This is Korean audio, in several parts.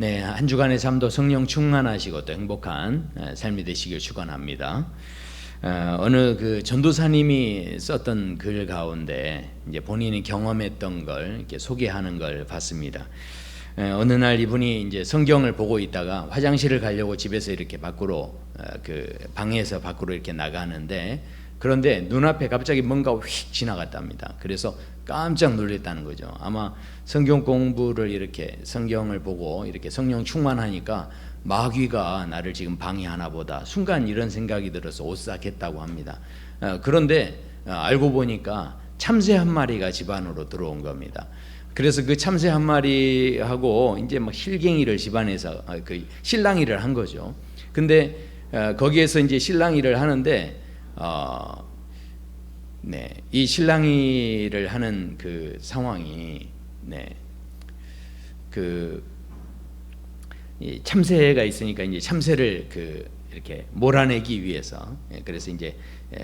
네, 한 주간의 삶도 성령 충만하시고 또 행복한 삶이 되시길 축원합니다. 어느 그 전도사님이 썼던 글 가운데 이제 본인이 경험했던 걸 이렇게 소개하는 걸 봤습니다. 어느 날 이분이 이제 성경을 보고 있다가 화장실을 가려고 집에서 이렇게 밖으로 그 방에서 밖으로 이렇게 나가는데, 그런데 눈앞에 갑자기 뭔가 휙 지나갔답니다. 그래서 깜짝 놀랐다는 거죠. 아마 성경 공부를 이렇게 성경을 보고 이렇게 성령 충만하니까 마귀가 나를 지금 방해하나 보다, 순간 이런 생각이 들어서 오싹했다고 합니다. 그런데 알고 보니까 참새 한 마리가 집 안으로 들어온 겁니다. 그래서 그 참새 한 마리하고 이제 막 실갱이를 집안에서 그 실랑이를 한 거죠. 근데 거기에서 이제 실랑이를 하는데 이 실랑이를 하는 그 상황이 이 참새가 있으니까 이제 참새를 이렇게 몰아내기 위해서, 그래서 이제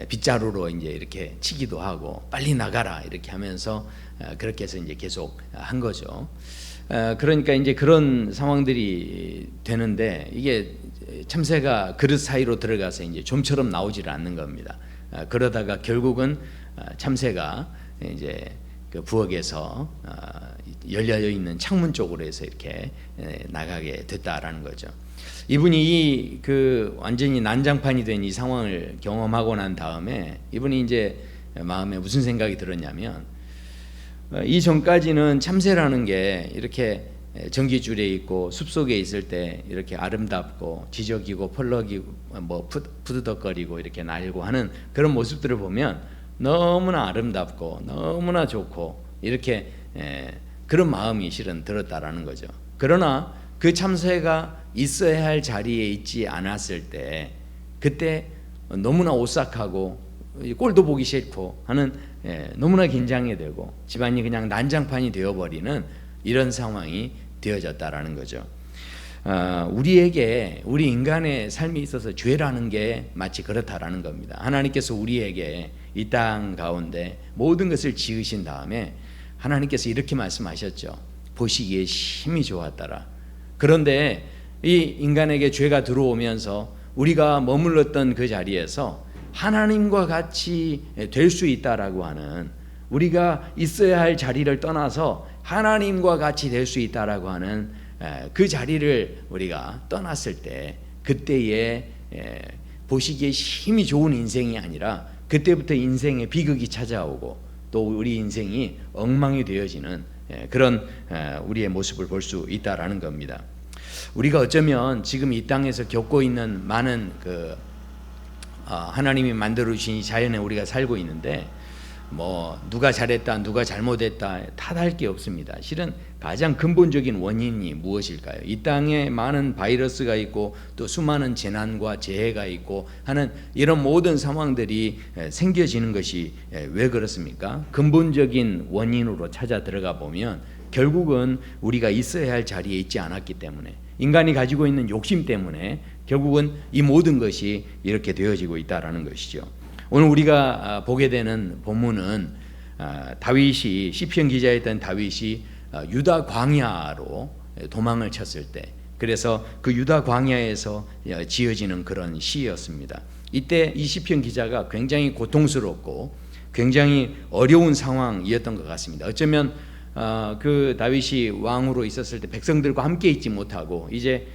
빗자루로 이제 이렇게 치기도 하고 빨리 나가라 이렇게 하면서 그렇게 해서 이제 계속 한 거죠. 그러니까 이제 그런 상황들이 되는데, 이게 참새가 그릇 사이로 들어가서 이제 좀처럼 나오지를 않는 겁니다. 그러다가 결국은 참새가 이제 그 부엌에서 열려 있는 창문 쪽으로 해서 이렇게 나가게 됐다라는 거죠. 이분이 완전히 난장판이 된 이 상황을 경험하고 난 다음에 이분이 이제 마음에 무슨 생각이 들었냐면, 이 전까지는 참새라는 게 이렇게 전기줄에 있고 숲속에 있을 때 이렇게 아름답고 지저귀고 펄럭이고 뭐 푸드덕거리고 이렇게 날고 하는 그런 모습들을 보면 너무나 아름답고 너무나 좋고 이렇게 그런 마음이 실은 들었다라는 거죠. 그러나 그 참새가 있어야 할 자리에 있지 않았을 때, 그때 너무나 오싹하고 꼴도 보기 싫고 하는, 너무나 긴장이 되고 집안이 그냥 난장판이 되어버리는 이런 상황이 되어졌다라는 거죠. 우리 인간의 삶에 있어서 죄라는 게 마치 그렇다라는 겁니다. 하나님께서 우리에게 이 땅 가운데 모든 것을 지으신 다음에 하나님께서 이렇게 말씀하셨죠. 보시기에 심히 좋았더라. 그런데 이 인간에게 죄가 들어오면서 우리가 머물렀던 그 자리에서 하나님과 같이 될 수 있다라고 하는, 우리가 있어야 할 자리를 떠나서 하나님과 같이 될 수 있다라고 하는 그 자리를 우리가 떠났을 때, 그때에 보시기에 힘이 좋은 인생이 아니라 그때부터 인생의 비극이 찾아오고 또 우리 인생이 엉망이 되어지는 그런 우리의 모습을 볼 수 있다라는 겁니다. 우리가 어쩌면 지금 이 땅에서 겪고 있는 많은 하나님이 만들어 주신 자연에 우리가 살고 있는데, 뭐 누가 잘했다 누가 잘못했다 탓할 게 없습니다. 실은 가장 근본적인 원인이 무엇일까요? 이 땅에 많은 바이러스가 있고 또 수많은 재난과 재해가 있고 하는 이런 모든 상황들이 생겨지는 것이 왜 그렇습니까? 근본적인 원인으로 찾아 들어가 보면 결국은 우리가 있어야 할 자리에 있지 않았기 때문에, 인간이 가지고 있는 욕심 때문에 결국은 이 모든 것이 이렇게 되어지고 있다라는 것이죠. 오늘 우리가 보게 되는 본문은 다윗이, 시편 기자였던 다윗이 유다 광야로 도망을 쳤을 때, 그래서 그 유다 광야에서 지어지는 그런 시였습니다. 이때 이 시편 기자가 굉장히 고통스럽고 굉장히 어려운 상황이었던 것 같습니다. 어쩌면 그 다윗이 왕으로 있었을 때 백성들과 함께 있지 못하고 이제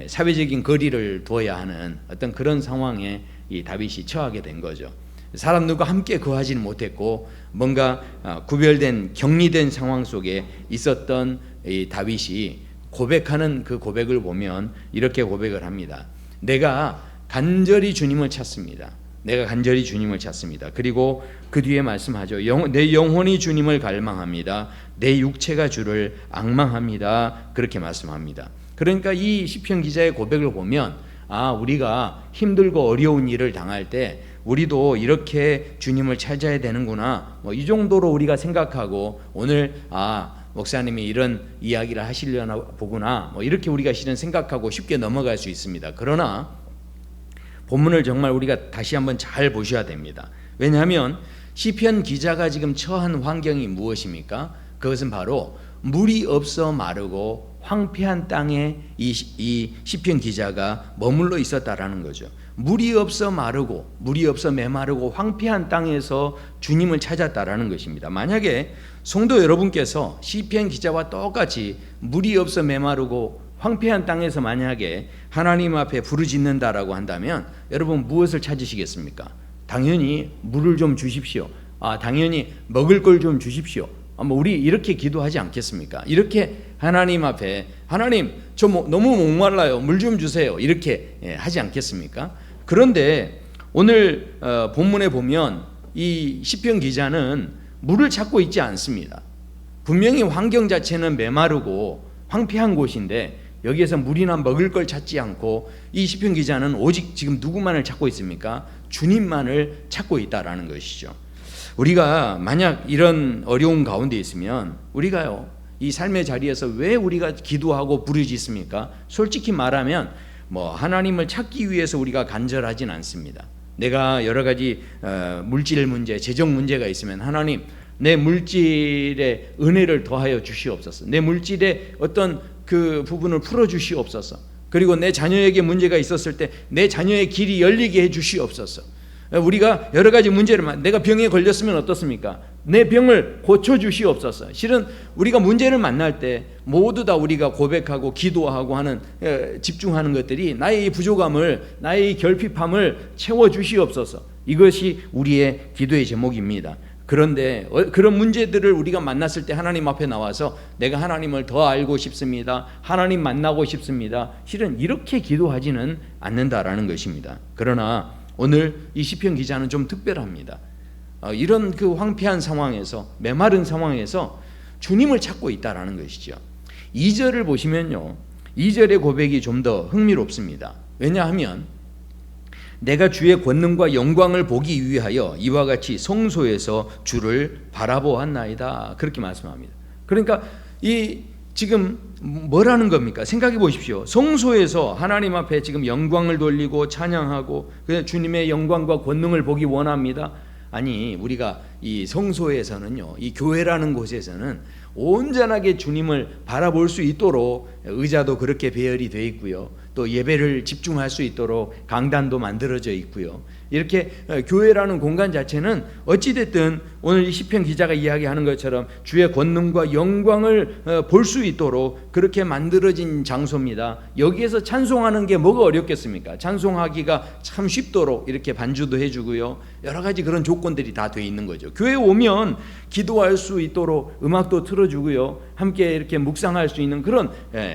사회적인 거리를 두어야 하는 어떤 그런 상황에 이 다윗이 처하게 된 거죠. 사람들과 함께 거하지는 못했고 뭔가 구별된 격리된 상황 속에 있었던 이 다윗이 고백하는 그 고백을 보면 이렇게 고백을 합니다. 내가 간절히 주님을 찾습니다. 내가 간절히 주님을 찾습니다. 그리고 그 뒤에 말씀하죠. 내 영혼이 주님을 갈망합니다. 내 육체가 주를 앙망합니다. 그렇게 말씀합니다. 그러니까 이 시편 기자의 고백을 보면 우리가 힘들고 어려운 일을 당할 때 우리도 이렇게 주님을 찾아야 되는구나, 이 정도로 우리가 생각하고 오늘 목사님이 이런 이야기를 하시려나 보구나, 이렇게 우리가 실은 생각하고 쉽게 넘어갈 수 있습니다. 그러나 본문을 정말 우리가 다시 한번 잘 보셔야 됩니다. 왜냐하면 시편 기자가 지금 처한 환경이 무엇입니까? 그것은 바로 물이 없어 마르고 황폐한 땅에 이 시편 기자가 머물러 있었다라는 거죠. 물이 없어 마르고 물이 없어 메마르고 황폐한 땅에서 주님을 찾았다라는 것입니다. 만약에 성도 여러분께서 시편 기자와 똑같이 물이 없어 메마르고 황폐한 땅에서 만약에 하나님 앞에 부르짖는다라고 한다면 여러분 무엇을 찾으시겠습니까? 당연히 물을 좀 주십시오. 당연히 먹을 걸 좀 주십시오. 우리 이렇게 기도하지 않겠습니까? 이렇게 하나님 앞에 하나님 저 너무 목말라요. 물 좀 주세요. 이렇게 하지 않겠습니까? 그런데 오늘 본문에 보면 이 시편 기자는 물을 찾고 있지 않습니다. 분명히 환경 자체는 메마르고 황폐한 곳인데 여기에서 물이나 먹을 걸 찾지 않고 이 시편 기자는 오직 지금 누구만을 찾고 있습니까? 주님만을 찾고 있다라는 것이죠. 우리가 만약 이런 어려운 가운데 있으면 우리가요 이 삶의 자리에서 왜 우리가 기도하고 부르짖습니까? 솔직히 말하면 하나님을 찾기 위해서 우리가 간절하진 않습니다. 내가 여러 가지 물질 문제, 재정 문제가 있으면 하나님 내 물질에 은혜를 더하여 주시옵소서. 내 물질에 어떤 그 부분을 풀어 주시옵소서. 그리고 내 자녀에게 문제가 있었을 때 내 자녀의 길이 열리게 해 주시옵소서. 우리가 여러 가지 문제를 내가 병에 걸렸으면 어떻습니까? 내 병을 고쳐 주시옵소서. 실은 우리가 문제를 만날 때 모두 다 우리가 고백하고 기도하고 하는 집중하는 것들이 나의 이 부족함을 나의 이 결핍함을 채워 주시옵소서. 이것이 우리의 기도의 제목입니다. 그런데 그런 문제들을 우리가 만났을 때 하나님 앞에 나와서 내가 하나님을 더 알고 싶습니다. 하나님 만나고 싶습니다. 실은 이렇게 기도하지는 않는다라는 것입니다. 그러나 오늘 이 시편 기자는 좀 특별합니다. 이런 그 황폐한 상황에서 메마른 상황에서 주님을 찾고 있다라는 것이죠. 2절을 보시면요. 2절의 고백이 좀 더 흥미롭습니다. 왜냐하면 내가 주의 권능과 영광을 보기 위하여 이와 같이 성소에서 주를 바라보았나이다. 그렇게 말씀합니다. 그러니까 이 지금 뭐라는 겁니까? 생각해 보십시오. 성소에서 하나님 앞에 지금 영광을 돌리고 찬양하고 주님의 영광과 권능을 보기 원합니다. 아니 우리가 이 성소에서는요, 이 교회라는 곳에서는 온전하게 주님을 바라볼 수 있도록 의자도 그렇게 배열이 되어 있고요. 또 예배를 집중할 수 있도록 강단도 만들어져 있고요. 이렇게 교회라는 공간 자체는 어찌됐든 오늘 이 시편 기자가 이야기하는 것처럼 주의 권능과 영광을 볼 수 있도록 그렇게 만들어진 장소입니다. 여기에서 찬송하는 게 뭐가 어렵겠습니까? 찬송하기가 참 쉽도록 이렇게 반주도 해주고요. 여러 가지 그런 조건들이 다 돼 있는 거죠. 교회 오면 기도할 수 있도록 음악도 틀어주고요. 함께 이렇게 묵상할 수 있는 그런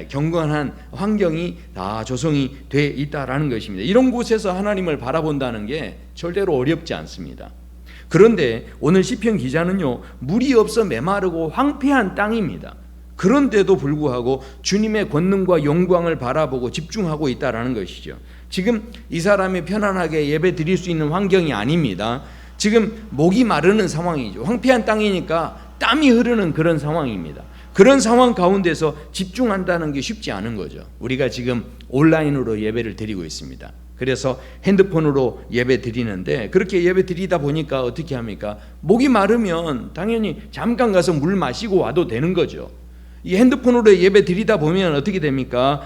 경건한 환경이 다 조성이 돼 있다라는 것입니다. 이런 곳에서 하나님을 바라본다는 게 절대로 어렵지 않습니다. 그런데 오늘 시편 기자는요, 물이 없어 메마르고 황폐한 땅입니다. 그런데도 불구하고 주님의 권능과 영광을 바라보고 집중하고 있다라는 것이죠. 지금 이 사람이 편안하게 예배 드릴 수 있는 환경이 아닙니다. 지금 목이 마르는 상황이죠. 황폐한 땅이니까 땀이 흐르는 그런 상황입니다. 그런 상황 가운데서 집중한다는 게 쉽지 않은 거죠. 우리가 지금 온라인으로 예배를 드리고 있습니다. 그래서 핸드폰으로 예배 드리는데 그렇게 예배 드리다 보니까 어떻게 합니까? 목이 마르면 당연히 잠깐 가서 물 마시고 와도 되는 거죠. 이 핸드폰으로 예배 드리다 보면 어떻게 됩니까?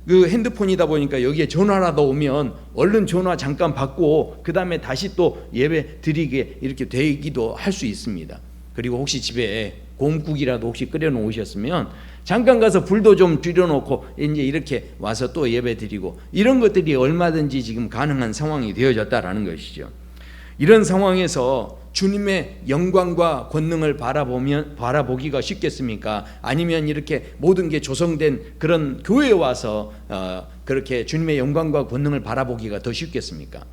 그 핸드폰이다 보니까 여기에 전화라도 오면 얼른 전화 잠깐 받고 그 다음에 다시 또 예배 드리게 이렇게 되기도 할 수 있습니다. 그리고 혹시 집에 곰국이라도 혹시 끓여 놓으셨으면 잠깐 가서 불도 좀 줄여놓고 이제 이렇게 와서 또 예배 드리고 이런 것들이 얼마든지 지금 가능한 상황이 되어졌다라는 것이죠. 이런 상황에서 주님의 영광과 권능을 바라보기가 쉽겠습니까? 아니면 이렇게 모든 게 조성된 그런 교회에 와서 그렇게 주님의 영광과 권능을 바라보기가 더 쉽겠습니까?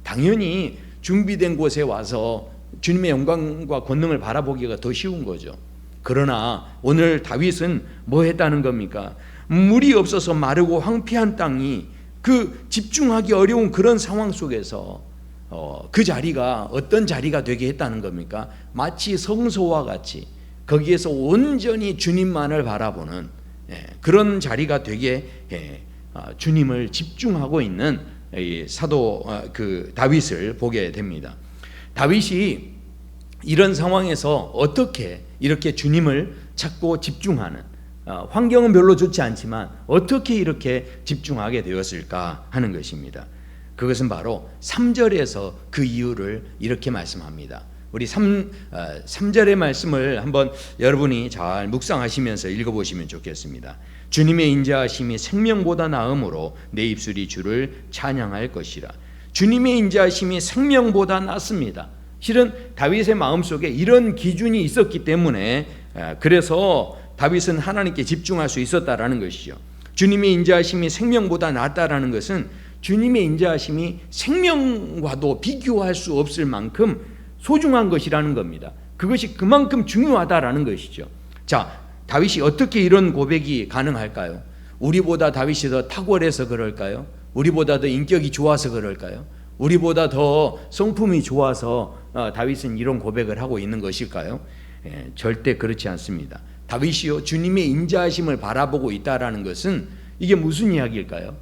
당연히 준비된 곳에 와서 주님의 영광과 권능을 바라보기가 더 쉬운 거죠. 그러나 오늘 다윗은 뭐 했다는 겁니까? 물이 없어서 마르고 황폐한 땅이 그 집중하기 어려운 그런 상황 속에서 그 자리가 어떤 자리가 되게 했다는 겁니까? 마치 성소와 같이 거기에서 온전히 주님만을 바라보는 그런 자리가 되게 주님을 집중하고 있는 사도 그 다윗을 보게 됩니다. 다윗이 이런 상황에서 어떻게 이렇게 주님을 찾고 집중하는 환경은 별로 좋지 않지만 어떻게 이렇게 집중하게 되었을까 하는 것입니다. 그것은 바로 3절에서 그 이유를 이렇게 말씀합니다. 우리 3절의 말씀을 한번 여러분이 잘 묵상하시면서 읽어보시면 좋겠습니다. 주님의 인자하심이 생명보다 나음으로 내 입술이 주를 찬양할 것이라. 주님의 인자하심이 생명보다 낫습니다. 실은 다윗의 마음속에 이런 기준이 있었기 때문에 그래서 다윗은 하나님께 집중할 수 있었다라는 것이죠. 주님의 인자하심이 생명보다 낫다라는 것은 주님의 인자하심이 생명과도 비교할 수 없을 만큼 소중한 것이라는 겁니다. 그것이 그만큼 중요하다라는 것이죠. 자, 다윗이 어떻게 이런 고백이 가능할까요? 우리보다 다윗이 더 탁월해서 그럴까요? 우리보다 더 인격이 좋아서 그럴까요? 우리보다 더 성품이 좋아서 다윗은 이런 고백을 하고 있는 것일까요? 절대 그렇지 않습니다. 다윗이요, 주님의 인자하심을 바라보고 있다라는 것은 이게 무슨 이야기일까요?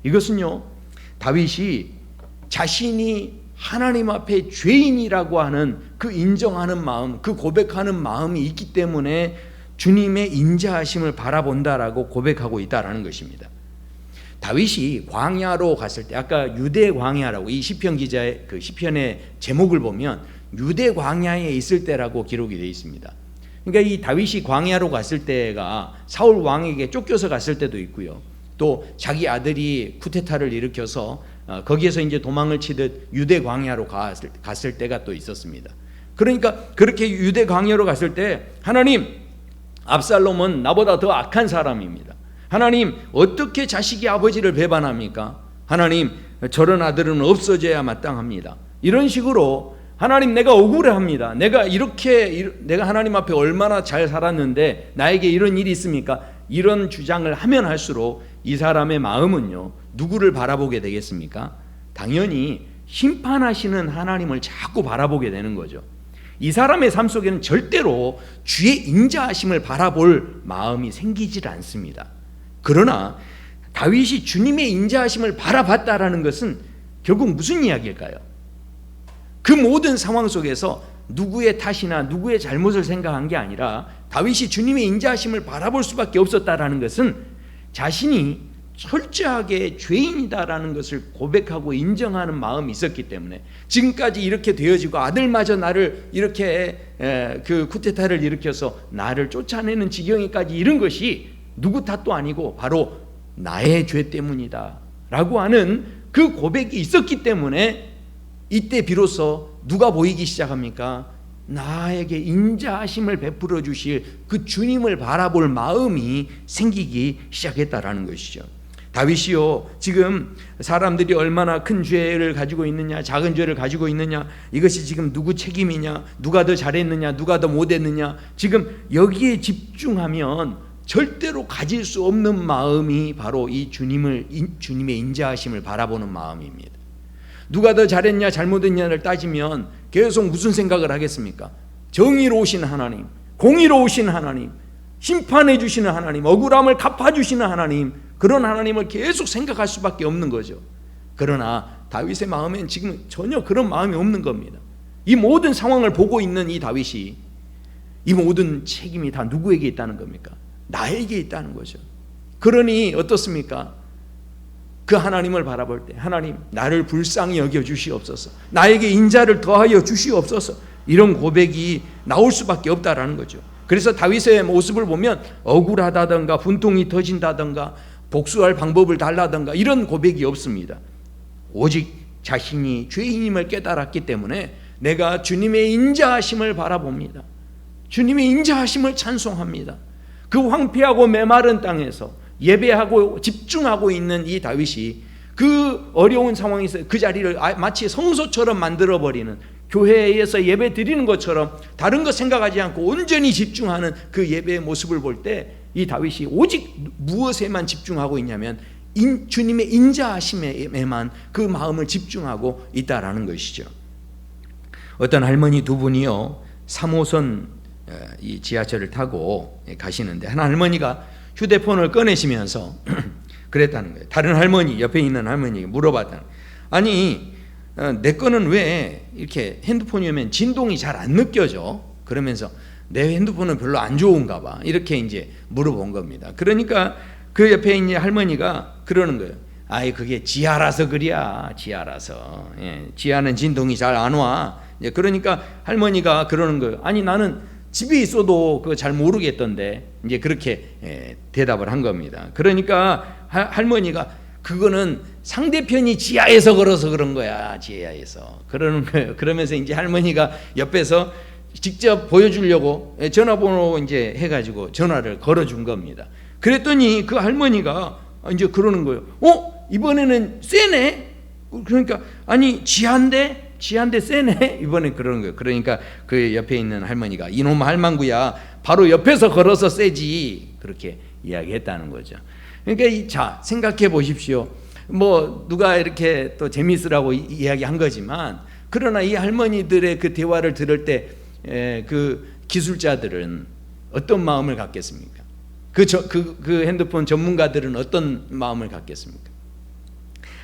이것은요, 다윗이 자신이 하나님 앞에 죄인이라고 하는 그 인정하는 마음, 그 고백하는 마음이 있기 때문에 주님의 인자하심을 바라본다라고 고백하고 있다라는 것입니다. 다윗이 광야로 갔을 때, 아까 유대 광야라고 이 시편 기자의 그 시편의 제목을 보면 유대 광야에 있을 때라고 기록이 되어 있습니다. 그러니까 이 다윗이 광야로 갔을 때가 사울 왕에게 쫓겨서 갔을 때도 있고요. 또 자기 아들이 쿠데타를 일으켜서 거기에서 이제 도망을 치듯 유대 광야로 갔을 때가 또 있었습니다. 그러니까 그렇게 유대 광야로 갔을 때 하나님, 압살롬은 나보다 더 악한 사람입니다. 하나님, 어떻게 자식이 아버지를 배반합니까? 하나님, 저런 아들은 없어져야 마땅합니다. 이런 식으로 하나님, 내가 억울해합니다. 내가 하나님 앞에 얼마나 잘 살았는데 나에게 이런 일이 있습니까? 이런 주장을 하면 할수록 이 사람의 마음은요, 누구를 바라보게 되겠습니까? 당연히 심판하시는 하나님을 자꾸 바라보게 되는 거죠. 이 사람의 삶 속에는 절대로 주의 인자하심을 바라볼 마음이 생기질 않습니다. 그러나 다윗이 주님의 인자하심을 바라봤다라는 것은 결국 무슨 이야기일까요? 그 모든 상황 속에서 누구의 탓이나 누구의 잘못을 생각한 게 아니라 다윗이 주님의 인자하심을 바라볼 수밖에 없었다라는 것은 자신이 철저하게 죄인이다라는 것을 고백하고 인정하는 마음이 있었기 때문에 지금까지 이렇게 되어지고 아들마저 나를 이렇게 그 쿠데타를 일으켜서 나를 쫓아내는 지경에까지 이른 것이 누구 탓도 아니고 바로 나의 죄 때문이다 라고 하는 그 고백이 있었기 때문에 이때 비로소 누가 보이기 시작합니까? 나에게 인자하심을 베풀어 주실 그 주님을 바라볼 마음이 생기기 시작했다라는 것이죠. 다윗이요, 지금 사람들이 얼마나 큰 죄를 가지고 있느냐, 작은 죄를 가지고 있느냐, 이것이 지금 누구 책임이냐, 누가 더 잘했느냐, 누가 더 못했느냐, 지금 여기에 집중하면 절대로 가질 수 없는 마음이 바로 이 주님의 인자하심을 바라보는 마음입니다. 누가 더 잘했냐 잘못했냐를 따지면 계속 무슨 생각을 하겠습니까? 정의로우신 하나님, 공의로우신 하나님, 심판해 주시는 하나님, 억울함을 갚아주시는 하나님, 그런 하나님을 계속 생각할 수밖에 없는 거죠. 그러나 다윗의 마음엔 지금 전혀 그런 마음이 없는 겁니다. 이 모든 상황을 보고 있는 이 다윗이 이 모든 책임이 다 누구에게 있다는 겁니까? 나에게 있다는 거죠. 그러니 어떻습니까? 그 하나님을 바라볼 때 하나님, 나를 불쌍히 여겨 주시옵소서, 나에게 인자를 더하여 주시옵소서, 이런 고백이 나올 수밖에 없다라는 거죠. 그래서 다윗의 모습을 보면 억울하다든가 분통이 터진다든가 복수할 방법을 달라든가 이런 고백이 없습니다. 오직 자신이 죄인임을 깨달았기 때문에 내가 주님의 인자하심을 바라봅니다. 주님의 인자하심을 찬송합니다. 그 황폐하고 메마른 땅에서 예배하고 집중하고 있는 이 다윗이 그 어려운 상황에서 그 자리를 마치 성소처럼 만들어버리는, 교회에서 예배 드리는 것처럼 다른 거 생각하지 않고 온전히 집중하는 그 예배의 모습을 볼 때 이 다윗이 오직 무엇에만 집중하고 있냐면 주님의 인자하심에만 그 마음을 집중하고 있다라는 것이죠. 어떤 할머니 두 분이요, 3호선 이 지하철을 타고 가시는데 한 할머니가 휴대폰을 꺼내시면서 그랬다는 거예요. 다른 할머니, 옆에 있는 할머니에게 물어봤다는 거예요. 아니, 내 거는 왜 이렇게 핸드폰이 오면 진동이 잘 안 느껴져? 그러면서 내 핸드폰은 별로 안 좋은가 봐. 이렇게 이제 물어본 겁니다. 그러니까 그 옆에 있는 할머니가 그러는 거예요. 아이, 그게 지하라서 그리야. 지하라서. 예, 지하는 진동이 잘 안 와. 예, 그러니까 할머니가 그러는 거예요. 아니, 나는 집에 있어도 그거 잘 모르겠던데. 이제 그렇게 대답을 한 겁니다. 그러니까 할머니가 그거는 상대편이 지하에서 걸어서 그런 거야. 지하에서. 그러는 거예요. 그러면서 이제 할머니가 옆에서 직접 보여주려고 전화번호 이제 해가지고 전화를 걸어준 겁니다. 그랬더니 그 할머니가 이제 그러는 거예요. 이번에는 세네? 그러니까, 아니, 지한데 세네? 이번에 그러는 거예요. 그러니까 그 옆에 있는 할머니가 이놈 할망구야, 바로 옆에서 걸어서 세지. 그렇게 이야기했다는 거죠. 그러니까 자, 생각해 보십시오. 뭐 누가 이렇게 또 재미있으라고 이야기한 거지만, 그러나 이 할머니들의 그 대화를 들을 때 그 기술자들은 어떤 마음을 갖겠습니까? 그 핸드폰 전문가들은 어떤 마음을 갖겠습니까?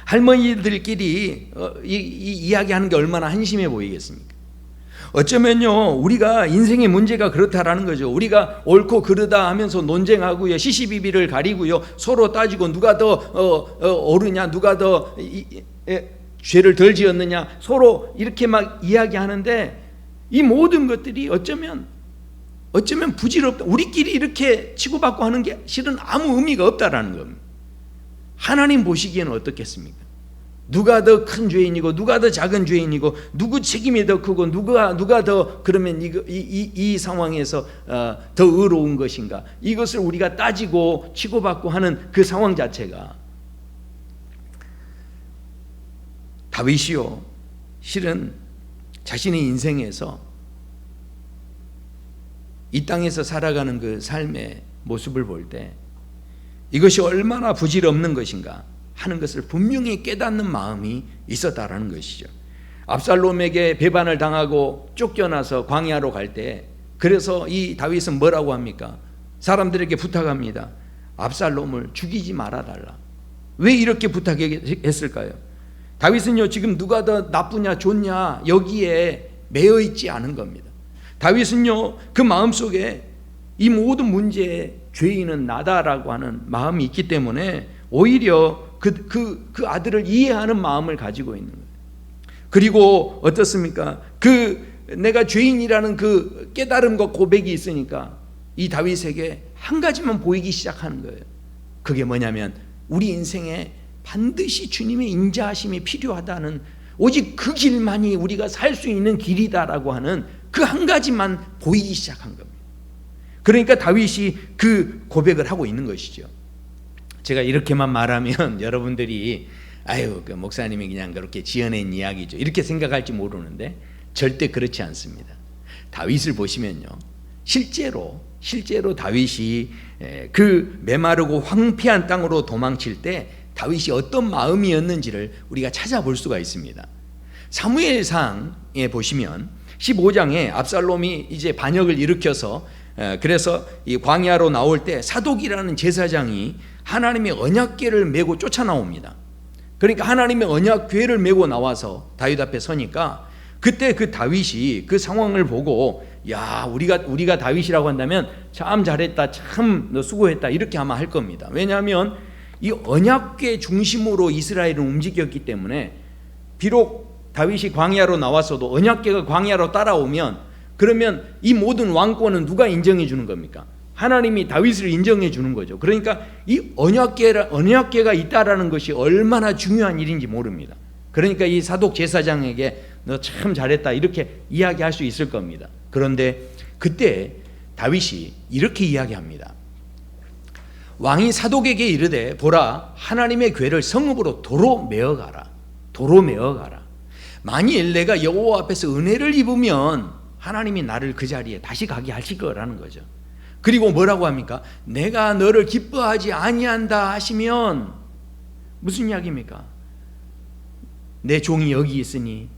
할머니들끼리 이야기하는 게 얼마나 한심해 보이겠습니까? 어쩌면요, 우리가 인생의 문제가 그렇다라는 거죠. 우리가 옳고 그르다 하면서 논쟁하고요, 시시비비를 가리고요, 서로 따지고 누가 더 옳으냐, 누가 더 죄를 덜 지었느냐, 서로 이렇게 막 이야기하는데, 이 모든 것들이 어쩌면 부질없다. 우리끼리 이렇게 치고받고 하는 게 실은 아무 의미가 없다라는 겁니다. 하나님 보시기에는 어떻겠습니까? 누가 더 큰 죄인이고 누가 더 작은 죄인이고 누구 책임이 더 크고 누가 더 그러면 이 상황에서 더 의로운 것인가? 이것을 우리가 따지고 치고받고 하는 그 상황 자체가, 다윗이요, 실은 자신의 인생에서 이 땅에서 살아가는 그 삶의 모습을 볼 때 이것이 얼마나 부질없는 것인가 하는 것을 분명히 깨닫는 마음이 있었다라는 것이죠. 압살롬에게 배반을 당하고 쫓겨나서 광야로 갈 때, 그래서 이 다윗은 뭐라고 합니까? 사람들에게 부탁합니다. 압살롬을 죽이지 말아달라. 왜 이렇게 부탁했을까요? 다윗은요, 지금 누가 더 나쁘냐 좋냐 여기에 매여 있지 않은 겁니다. 다윗은요, 그 마음속에 이 모든 문제의 죄인은 나다라고 하는 마음이 있기 때문에 오히려 그 아들을 이해하는 마음을 가지고 있는 거예요. 그리고 어떻습니까? 내가 죄인이라는 그 깨달음과 고백이 있으니까 이 다윗에게 한 가지만 보이기 시작하는 거예요. 그게 뭐냐면, 우리 인생에 반드시 주님의 인자하심이 필요하다는, 오직 그 길만이 우리가 살 수 있는 길이다라고 하는 그 한 가지만 보이기 시작한 겁니다. 그러니까 다윗이 그 고백을 하고 있는 것이죠. 제가 이렇게만 말하면 여러분들이 아유, 그 목사님이 그냥 그렇게 지어낸 이야기죠, 이렇게 생각할지 모르는데 절대 그렇지 않습니다. 다윗을 보시면요, 실제로 다윗이 그 메마르고 황폐한 땅으로 도망칠 때 다윗이 어떤 마음이었는지를 우리가 찾아볼 수가 있습니다. 사무엘상에 보시면 15장에 압살롬이 이제 반역을 일으켜서 그래서 이 광야로 나올 때 사독이라는 제사장이 하나님의 언약궤를 메고 쫓아나옵니다. 그러니까 하나님의 언약궤를 메고 나와서 다윗 앞에 서니까, 그때 그 다윗이 그 상황을 보고, 야, 우리가 다윗이라고 한다면 참 잘했다, 참 너 수고했다, 이렇게 아마 할 겁니다. 왜냐하면 이 언약궤 중심으로 이스라엘은 움직였기 때문에, 비록 다윗이 광야로 나왔어도 언약궤가 광야로 따라오면, 그러면 이 모든 왕권은 누가 인정해 주는 겁니까? 하나님이 다윗을 인정해 주는 거죠. 그러니까 이 언약궤가 있다라는 것이 얼마나 중요한 일인지 모릅니다. 그러니까 이 사독 제사장에게 너 참 잘했다, 이렇게 이야기할 수 있을 겁니다. 그런데 그때 다윗이 이렇게 이야기합니다. 왕이 사독에게 이르되, 보라, 하나님의 궤를 성읍으로 도로 메어가라. 만일 내가 여호와 앞에서 은혜를 입으면 하나님이 나를 그 자리에 다시 가게 하실 거라는 거죠. 그리고 뭐라고 합니까? 내가 너를 기뻐하지 아니한다 하시면 무슨 이야기입니까? 내 종이 여기 있으니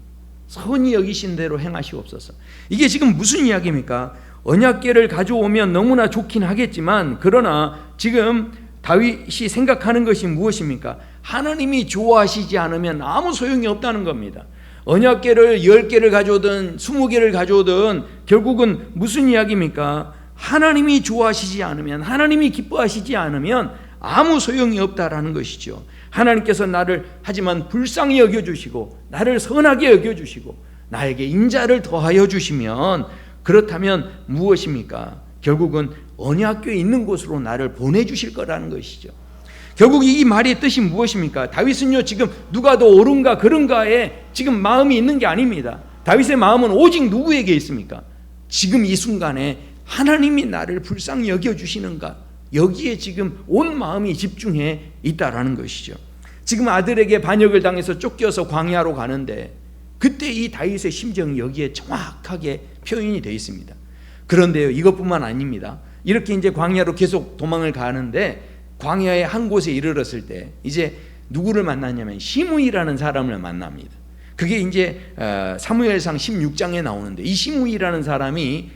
선히 여기신 대로 행하시옵소서. 이게 지금 무슨 이야기입니까? 언약궤를 가져오면 너무나 좋긴 하겠지만, 그러나 지금 다윗이 생각하는 것이 무엇입니까? 하나님이 좋아하시지 않으면 아무 소용이 없다는 겁니다. 언약궤를 10개를 가져오든 20개를 가져오든 결국은 무슨 이야기입니까? 하나님이 좋아하시지 않으면, 하나님이 기뻐하시지 않으면 아무 소용이 없다라는 것이죠. 하나님께서 나를 하지만 불쌍히 여겨주시고 나를 선하게 여겨주시고 나에게 인자를 더하여 주시면, 그렇다면 무엇입니까? 결국은 언약궤에 있는 곳으로 나를 보내주실 거라는 것이죠. 결국 이 말의 뜻이 무엇입니까? 다윗은요, 지금 누가 더 옳은가 그른가에 지금 마음이 있는 게 아닙니다. 다윗의 마음은 오직 누구에게 있습니까? 지금 이 순간에 하나님이 나를 불쌍히 여겨주시는가, 여기에 지금 온 마음이 집중해 있다라는 것이죠. 지금 아들에게 반역을 당해서 쫓겨서 광야로 가는데 그때 이 다윗의 심정이 여기에 정확하게 표현이 되어 있습니다. 그런데요, 이것뿐만 아닙니다. 이렇게 이제 광야로 계속 도망을 가는데 광야의 한 곳에 이르렀을 때 이제 누구를 만났냐면 시므이라는 사람을 만납니다. 그게 이제 사무엘상 16장에 나오는데, 이 시므이라는 사람이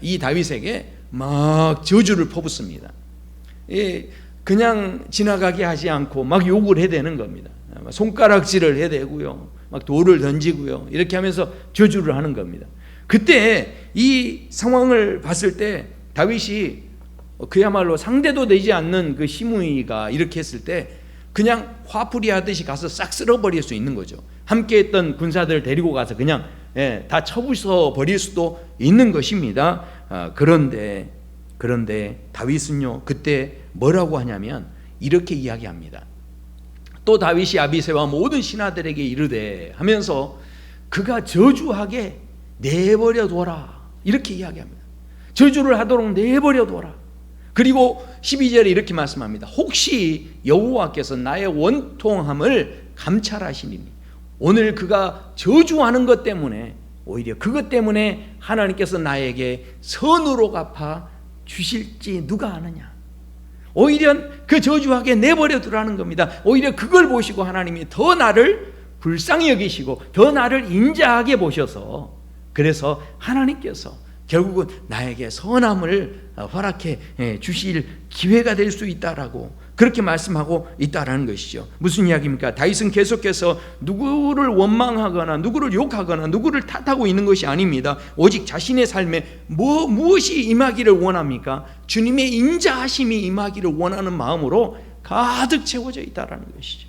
이 다윗에게 막 저주를 퍼붓습니다. 그냥 지나가게 하지 않고 막 욕을 해대는 겁니다. 손가락질을 해대고요, 막 돌을 던지고요, 이렇게 하면서 저주를 하는 겁니다. 그때 이 상황을 봤을 때 다윗이 그야말로 상대도 되지 않는 그 시므이가 이렇게 했을 때 그냥 화풀이 하듯이 가서 싹 쓸어버릴 수 있는 거죠. 함께 했던 군사들 데리고 가서 그냥 다 쳐부숴 버릴 수도 있는 것입니다. 그런데 다윗은요, 그때 뭐라고 하냐면 이렇게 이야기합니다. 또 다윗이 아비새와 모든 신하들에게 이르되 하면서 그가 저주하게 내버려 둬라, 이렇게 이야기합니다. 저주를 하도록 내버려 둬라. 그리고 12절에 이렇게 말씀합니다. 혹시 여호와께서 나의 원통함을 감찰하시니, 오늘 그가 저주하는 것 때문에, 오히려 그것 때문에 하나님께서 나에게 선으로 갚아 주실지 누가 아느냐. 오히려 그 저주하게 내버려 두라는 겁니다. 오히려 그걸 보시고 하나님이 더 나를 불쌍히 여기시고 더 나를 인자하게 보셔서, 그래서 하나님께서 결국은 나에게 선함을 허락해 주실 기회가 될 수 있다라고 그렇게 말씀하고 있다라는 것이죠. 무슨 이야기입니까? 다윗은 계속해서 누구를 원망하거나 누구를 욕하거나 누구를 탓하고 있는 것이 아닙니다. 오직 자신의 삶에 무엇이 임하기를 원합니까? 주님의 인자하심이 임하기를 원하는 마음으로 가득 채워져 있다라는 것이죠.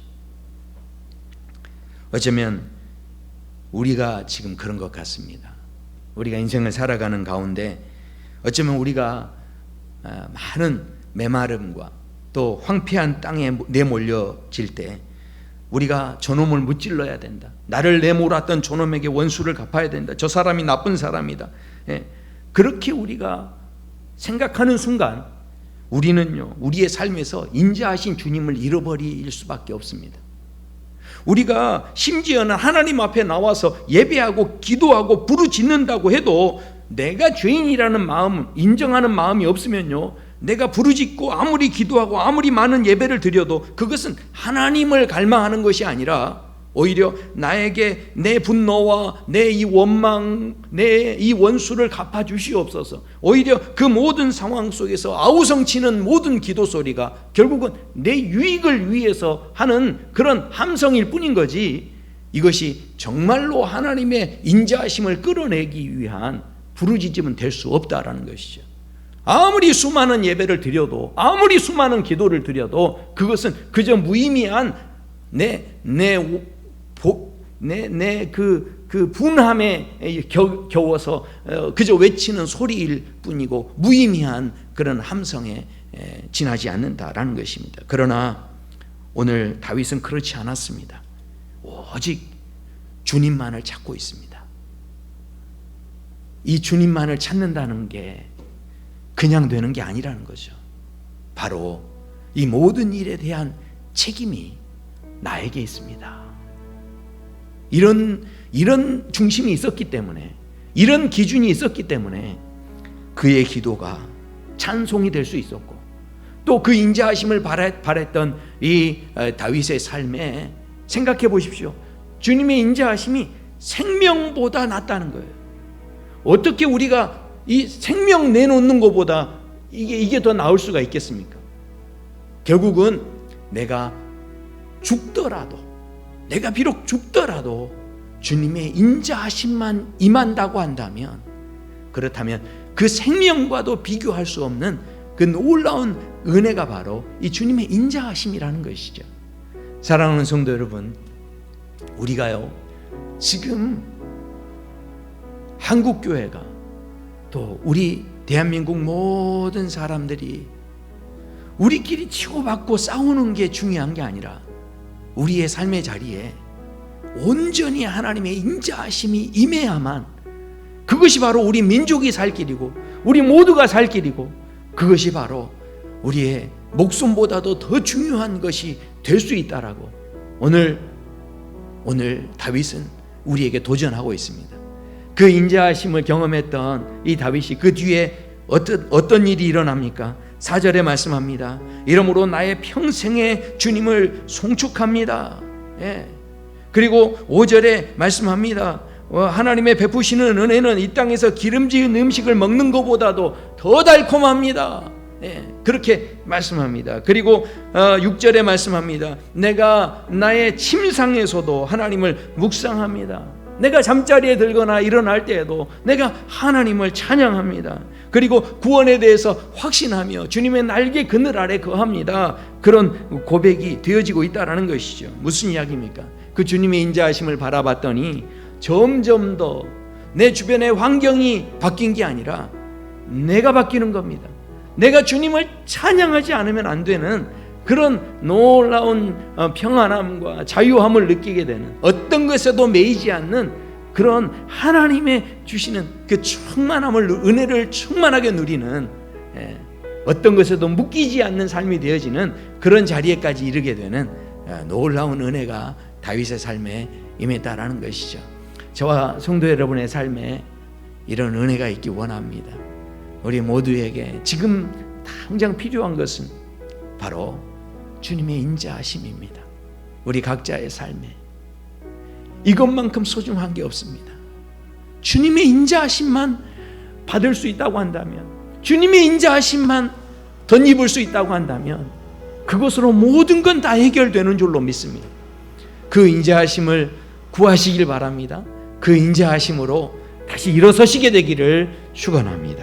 어쩌면 우리가 지금 그런 것 같습니다. 우리가 인생을 살아가는 가운데 어쩌면 우리가 많은 메마름과 또 황폐한 땅에 내몰려질 때 우리가 저놈을 무찔러야 된다, 나를 내몰았던 저놈에게 원수를 갚아야 된다, 저 사람이 나쁜 사람이다, 그렇게 우리가 생각하는 순간 우리는요, 우리의 삶에서 인자하신 주님을 잃어버릴 수밖에 없습니다. 우리가 심지어는 하나님 앞에 나와서 예배하고 기도하고 부르짖는다고 해도 내가 죄인이라는 마음, 인정하는 마음이 없으면요, 내가 부르짖고 아무리 기도하고 아무리 많은 예배를 드려도 그것은 하나님을 갈망하는 것이 아니라 오히려 나에게 내 분노와 내 이 원망, 내 이 원수를 갚아주시옵소서, 오히려 그 모든 상황 속에서 아우성치는 모든 기도 소리가 결국은 내 유익을 위해서 하는 그런 함성일 뿐인 거지, 이것이 정말로 하나님의 인자하심을 끌어내기 위한 부르짖음은 될 수 없다라는 것이죠. 아무리 수많은 예배를 드려도, 아무리 수많은 기도를 드려도 그것은 그저 무의미한 그 분함에 겨워서 그저 외치는 소리일 뿐이고 무의미한 그런 함성에 지나지 않는다라는 것입니다. 그러나 오늘 다윗은 그렇지 않았습니다. 오직 주님만을 찾고 있습니다. 이 주님만을 찾는다는 게 그냥 되는 게 아니라는 거죠. 바로 이 모든 일에 대한 책임이 나에게 있습니다. 이런 중심이 있었기 때문에, 이런 기준이 있었기 때문에 그의 기도가 찬송이 될 수 있었고, 또 그 인자하심을 바랬던 이 다윗의 삶에 생각해 보십시오. 주님의 인자하심이 생명보다 낫다는 거예요. 어떻게 우리가 이 생명 내놓는 것보다 이게 더 나을 수가 있겠습니까? 결국은 내가 죽더라도, 내가 비록 죽더라도 주님의 인자하심만 임한다고 한다면, 그렇다면 그 생명과도 비교할 수 없는 그 놀라운 은혜가 바로 이 주님의 인자하심이라는 것이죠. 사랑하는 성도 여러분, 우리가요 지금 한국교회가 또 우리 대한민국 모든 사람들이 우리끼리 치고받고 싸우는 게 중요한 게 아니라 우리의 삶의 자리에 온전히 하나님의 인자하심이 임해야만, 그것이 바로 우리 민족이 살 길이고 우리 모두가 살 길이고, 그것이 바로 우리의 목숨보다도 더 중요한 것이 될 수 있다라고 오늘 다윗은 우리에게 도전하고 있습니다. 그 인자하심을 경험했던 이 다윗이 그 뒤에 어떤 일이 일어납니까? 4절에 말씀합니다. 이러므로 나의 평생에 주님을 송축합니다. 그리고 5절에 말씀합니다. 하나님의 베푸시는 은혜는 이 땅에서 기름진 음식을 먹는 것보다도 더 달콤합니다. 그렇게 말씀합니다. 그리고 6절에 말씀합니다. 내가 나의 침상에서도 하나님을 묵상합니다. 내가 잠자리에 들거나 일어날 때에도 내가 하나님을 찬양합니다. 그리고 구원에 대해서 확신하며 주님의 날개 그늘 아래 거합니다. 그런 고백이 되어지고 있다는 것이죠. 무슨 이야기입니까? 그 주님의 인자하심을 바라봤더니 점점 더 내 주변의 환경이 바뀐 게 아니라 내가 바뀌는 겁니다. 내가 주님을 찬양하지 않으면 안 되는 그런 놀라운 평안함과 자유함을 느끼게 되는, 어떤 것에도 매이지 않는 그런 하나님의 주시는 그 충만함을, 은혜를 충만하게 누리는, 어떤 것에도 묶이지 않는 삶이 되어지는 그런 자리에까지 이르게 되는 놀라운 은혜가 다윗의 삶에 임했다라는 것이죠. 저와 성도 여러분의 삶에 이런 은혜가 있기 원합니다. 우리 모두에게 지금 당장 필요한 것은 바로 주님의 인자하심입니다. 우리 각자의 삶에 이것만큼 소중한 게 없습니다. 주님의 인자하심만 받을 수 있다고 한다면, 주님의 인자하심만 덧입을 수 있다고 한다면 그것으로 모든 건 다 해결되는 줄로 믿습니다. 그 인자하심을 구하시길 바랍니다. 그 인자하심으로 다시 일어서시게 되기를 축원합니다.